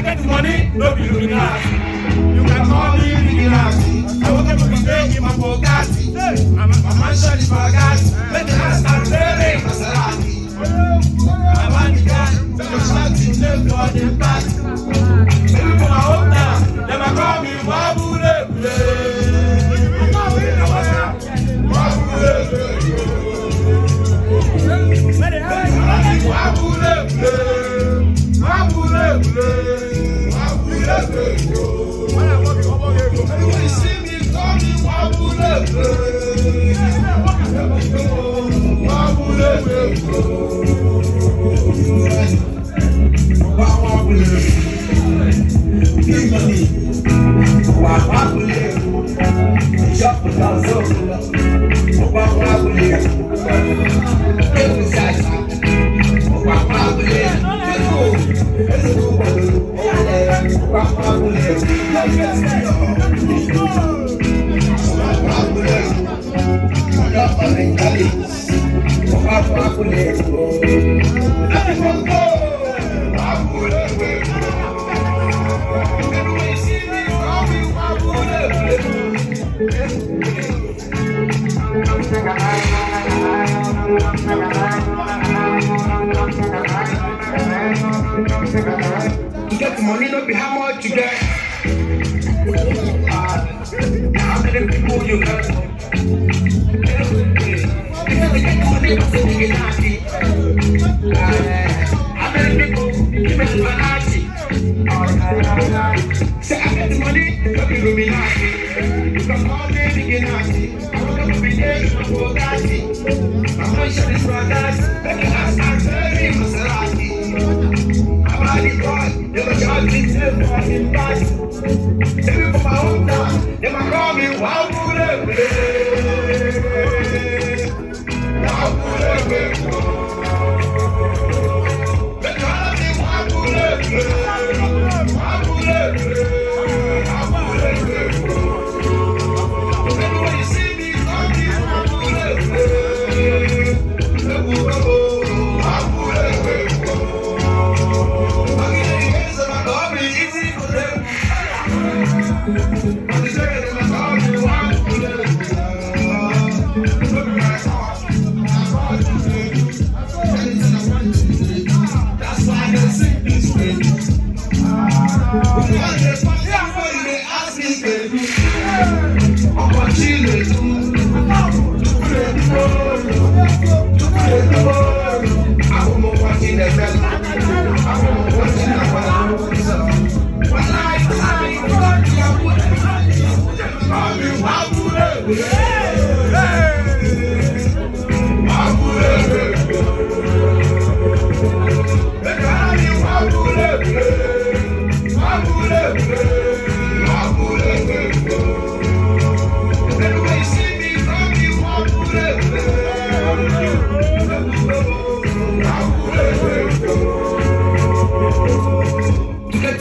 get money, no be Illuminati. You can call me Illuminati. I woke up every day in my Bugatti. My mansion is Bugatti. Let the house start selling Maserati. I want the gun, but you're shouting, no God in back. Maybe for my hometown, then I call me Wabule. You get the money, no be how much you get. How many people you got? If you get the money, what's the big nasty? How many people give me the nasty? Say I get the money, no be Illuminati. You can call me big nasty. I want to be there in my Bugatti. My mansion is Bugatti. Let the house start selling Maserati. Never got this fucking body. Every for my hometown, they might call me Wabule. They call me Wabule. When you see me, call me Wabule.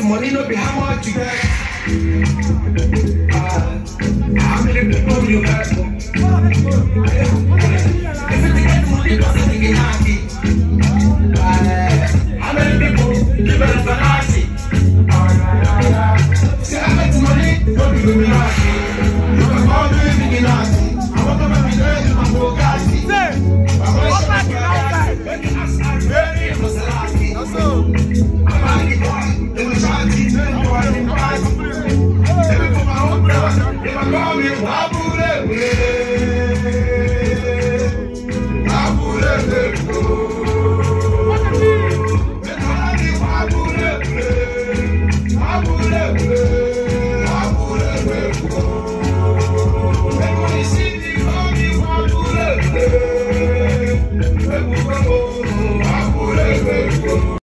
Money no be how much you get. How many people you got? If you get the money, what's the big nasty? How many people give me the nasty? Say I get the money, no be Illuminati. You can call me big nasty. I want to make me there in my Bugatti. My mansion is Bugatti. Let the house start selling Maserati. I'm out the boy. Every for my own brother, if I call me Wabule.